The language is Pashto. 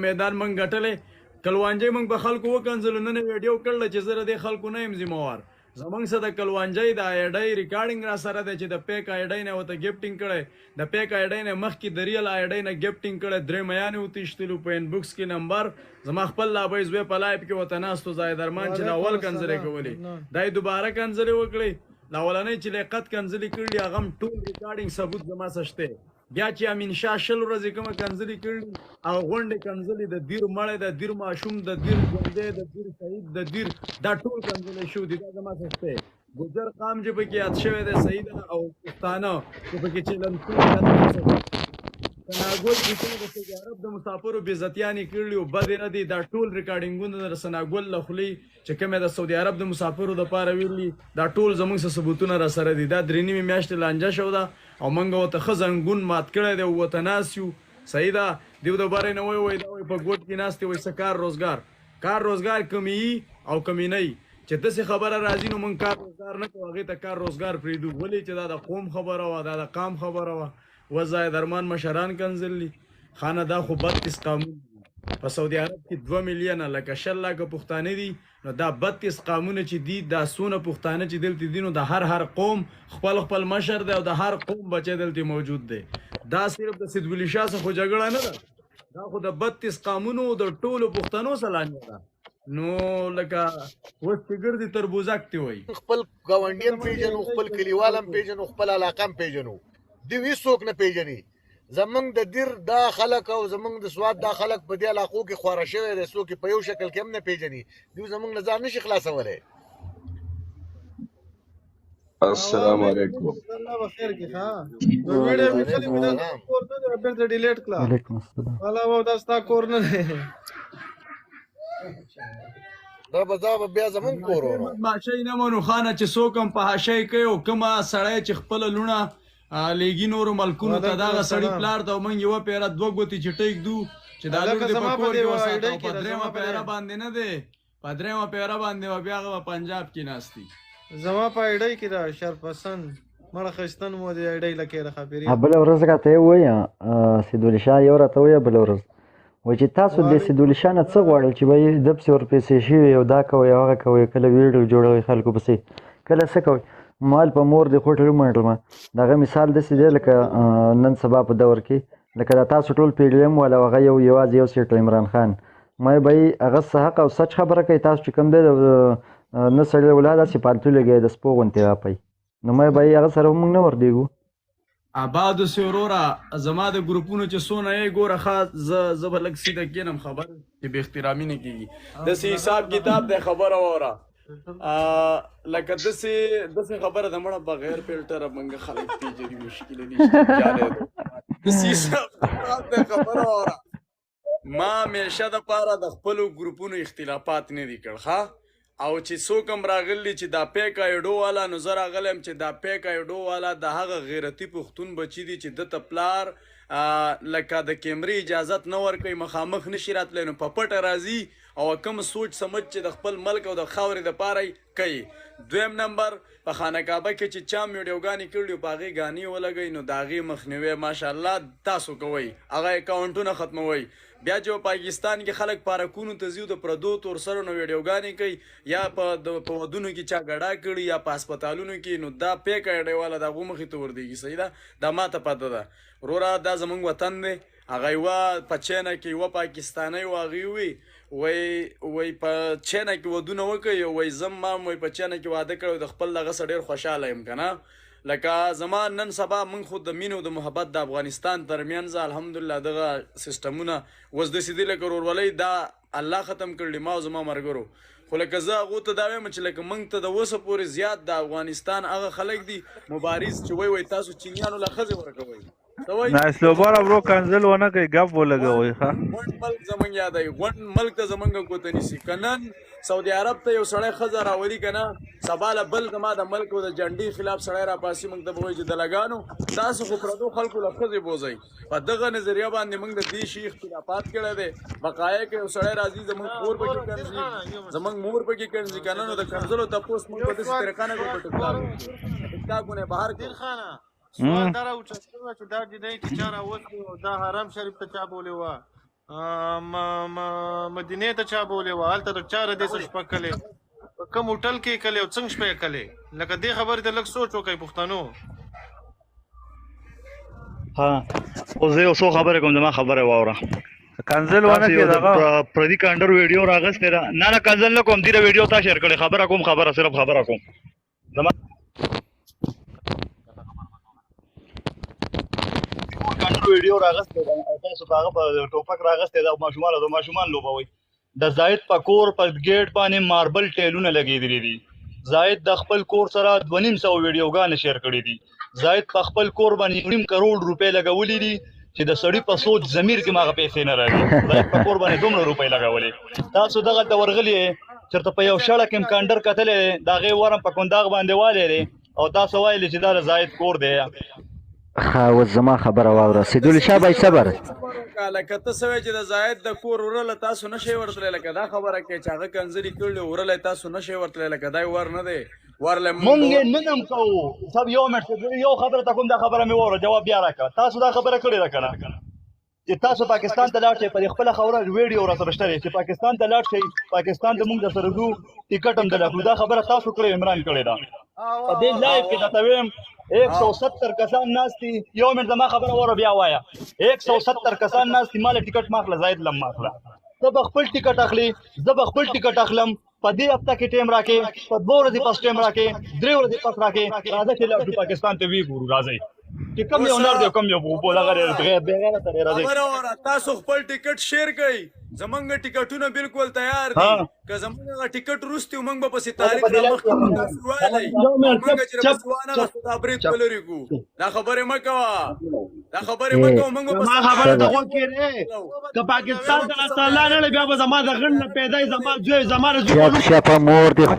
میدان منګ ګټلې کلوانجی منګ په خلکو وکنځلو نن ویډیو کړل چې زه د خلکو نه یم ذمہوار زمونږ سره د کلوانجی د آیډای ریکارډینګ را سره دی چې د پیک آیډای نه وته گیفټینګ کړي د پیک آیډای نه مخکې د ریل آیډای نه گیفټینګ کړي درې میانې وتیشتلو په انبوکس کې نمبر زما خپل لا به زوی په لایف کې وته ناستو ځای درمان چې دا اول کنځلې کولې دای دوباره کنځلې وکړي دا ولنې چې لیاقت کنځلې کړي هغه ټول ریکارډینګ ثبوت زما سشته بیا چې امین شاه شل ورځې کومه کنځلې کړي هغه غونډې کنځلې د دیر مړی د دیر ماشوم د دیر ژوندی د دیر شهید د دیر دا ټول کنځلې شو دي دا زما سشته ګجر قام چې پکې یاد شوی دی سعید او پښتانه چې پکې چلن سناګل چې د سعودي عرب د مسافرو بېزتیانې کړي او بد نه دي دا ټول ریکارډینګونه د سناګل له خولې چې کومه د سعودي عرب د مسافرو دپاره ویلي دا ټول زموږ څه ثبوتونه را سره دي دا 3 نیمې میاشتې لانجه شو ده او موږ ورته ښه زنګون مات کړی دی ورته ناست یو صحیح ده دیو د بارې نه وایي دا وایي په ګوټ کې ناست دی وایي څه کار روزګار کمی او کمی نه چې داسې خبره راځي نو موږ کار روزګار نه کوو هغې ته کار روزګار پرېږدو ولې چې دا د قوم خبره وه دا د قام خبره وه وضع درمان مشران کنځلي خانه دا خو 32 قانون په سعودي عرب کې 2 میلیونه لکه 10 لکه پښتانه دي نو دا 32 قانون چې دي دا سونه پښتانه چې دلته دي نو د هر قوم خپل مشر دی او د هر قوم بچی دلته موجود دی دا صرف د سید ولی شاه څخه جګړه نه ده دا خو د 32 قانونو د ټولو پښتنو سلانه ده نو لکه وس فګر دي تربوزک تی وای خپل گاونډین پیژنو خپل کلیوالم پیژنو خپل علاقم پیژنو دی ویڅوک نه پیژني زمونږ د دیر دا خلک او زمونږ د سواد دا خلک په دې علاقو کې خواره شوی دی څوک په یو شکل کې هم نه پیژني دوی زمونږ نه ځان نشي خلاصولی السلام علیکم الله بخیر کې ها ویډیو مې خلی مې کور ته بیرته ډیلیټ کړه وعلیکم السلام والا و دا ستا کور نه دی دا به بیا زمونږ کور ورو ماشي نه مونو خانه چې څوک هم په حاشۍ کوي او کومه سړی چې خپل لونه لیګي نورو ملکونو ته دغه سړی پلار ته موږ یوه پیره دوه ګوتې چې ټیک دو چې دا لور دې په کور کې وساتو په درېیمه پیره باندې نه دی په درېیمه پیره باندې به بیا هغه پنجاب کې ناستي زما په ایډۍ کې دا شرپسند مړه ښایسته نوم و د ایډۍ لکې د خبرې بله ورځ راته یې ووایه سید ولی شاه یو راته ووایه بله ورځ وایي چې تاسو د سید ولی شاه نه څه غواړئ چې به یې دپسې ورپسې شوي او دا کوئ او هغه کوئ کله ویډیو جوړوئ خلکو پسې کله څه کوئ مال په مور د خوټل ومنډلمه دغه مثال داسې دی لکه نن سبا په دور کې لکه دا تاسو ټول PDM والا هغه یوازې یو سیټ عمران خان ما به یې هغه څه حق او سچ خبره کوي تاسو چې کوم دی نه سړی ولاد داسې پالتو لګی د سپو غوندې راپی نو ما به یې هغه سره موږ نه وردېږو آبادو سي وروره زما د ګروپونو چې څونه یې ګوره ښه زه به لږ سیده کېنم خبر چې بې احترامي نه کېږي داسې حساب کتاب دی خبره واوره لکه داسې خبره د مړه بغیر فلټره موږ خلک پیژني مشکل نشته داسې حساب کتاب دی خبره واوره ما همیشه دپاره د خپلو ګروپونو اختلافات نه دي کړ ښه او چې څوک هم راغلی چې دا پیک ایډو والا نو زه راغلی یم چې دا پیک ایډو والا د هغه غیرتي پښتون بچي دي چې ده ته پلار لکه د کیمرې اجازت نه ورکوي مخامخ نشي راتلی نو په پټه راځي او کوم سوچ سمج چې د خپل ملک او د خاورې دپاره کوي دویم نمبر په خانه کعبه کې چې چا ویډیوګانې کړي په هغې ګانې ولګوي نو د هغې مخنیوی ماشاءالله تاسو کوئ هغه اکاونټونه ختموئ بیا چې پاکستان کې خلک پارکونو ته ځي د پردو تور سره نو ویډیوګانې کوي یا په ودونو کې چا ګډا کړي یا په هسپتالونو کې نو دا پیک ایډی والا د هغو مخې ته وردېږي صحیح ده دا ماته پته ده وروره دا زموږ وطن دی هغه یوه په چینه کې یوه پاکستانی و هغې وی په چینه کې ودونه وکړي وی زم ما وی په چینه کې واده کړی د خپل دغه څه ډېر خوشحاله یم که نه لکه زما نن سبا موږ خو د مینې او د محبت د افغانستان ترمنځ الحمدلله دغه سیسټمونه اوس داسې دي لکه ورورولۍ دا الله ختم کړلي ما او زما ملګرو خو لکه زه هغو ته دا وایم چې لکه موږ ته د اوسه پورې زیات د افغانستان هغه خلک دي مبارز چې وایي تاسو چینیانو له ښځې ورکوئ ناسلوباره برو کنځل ونه کوي ګپ ولګوئ غونډ ملک زموږ یادوي غونډ ملک ته زموږ ګوته نیسي که نن سعودي عرب ته یو سړی ښځه راولي که نه سبا له بل زما د ملک او د جنډې خلاف سړی راپاسي موږ ته به وایي چې دلګانو تاسو خو پردو خلکو له ښځې بوځئ په دغه نظریه باندې موږ د دې شي اختلافات کړی دی بقایه کې یو سړی راځي زموږ کور پکې کنځي زموږ مور پکې کنځي که نه نو د کنځلو تپوس موږ په داسې طریقه نه کوو په ټکټاکونه بهر کې سوال دا راوچت شوی چې دا جدی چې چا راوستې او دا حرم شریف ته چا بولې وه مدینه ته چا بولې وه هلته د چا ردې څه شپه کلې په کوم هوټل کې کلې او څنګه شپې کلې لکه دې خبرې ته لږ سوچ وکړئ پښتنو. ها اوس زه یو څو خبرې کوم زما خبره واوره کنزل ونه کې دغه پردي کانډر ویډیو راغسته را نه کنزل نه کوم دیره ویډیو تا شیر کړي خبره کوم خبره صرف خبره کوم زما کانډر ویډیو راغسته تاسو هغه په ټوپک راغسته دا ماشومان لوبوي د زاید پکور په گیټ باندې ماربل ټیلونه لګېدلي دي زاید د خپل کور سره 250 ویډیوګانې شیر کړي دي زاید په خپل کور باندې 1.5 کروڑ روپۍ لګولې دي چې د سړی په سوچ ضمیر کې ماغه پیسې نه راځي زاید په کور باندې 2 روپۍ لګولې تاسو دغه د ورغلی چرته په یو شړه کې کانډر کتلې دا غي ورم په کونداغ باندې والې او تاسو وایلی چې دا زاید کور دی ها اوس زما خبره واوره سیدول شاه بای صبر لکه ته سوي چې د زاید د کور ورله تاسو نشي ورتلای لکه دا خبره کې چې هغه کنځري کړل ورله تاسو نشي ورتلای لکه دا ور نه دی ورله مونږ نه نم کوو سب یو منټ یو خبره ته کوم دا خبره مې وره جواب بیا راکړه تاسو دا خبره کړې ده کنه چې تاسو پاکستان ته لاړ شئ په خپل خوره ویډیو را سره شته چې پاکستان ته لاړ شئ پاکستان ته موږ د سره دو ټیکټ هم درکړو دا خبره تاسو کړې عمران کړې ده په دې لایو کې دا تویم 170 کسان ناشتي یو منټ زما خبره وره بیا وایا 170 کسان ناشتي مال ټیکټ ماخله زاید لم ماخله ته خپل ټیکټ اخلي زه خپل ټیکټ اخلم په دې هفته کې ټیم راکې په 2 ورځې پس ټیم راکې 3 ورځې پس راکې راځه چې لاړ پاکستان ته وی ګورو راځي چې کوم یو نار دی کوم یو په لغه بغیر ته راځي خبره تاسو خپل ټیکټ شیر کړئ زمونږ ټیکټونه بالکل تیار دي که زمونږ ټیکټ روستي موږ په سي تاریخ راوخت تاسو وایي موږ چې رسوانه خبرې کولري کو دا خبره مکوا دا خبره مکوا موږ ما خبره ته وکړې که پاکستان ته الله نه بیا به زما د غن پیدای زما جوی زما شپه مور دی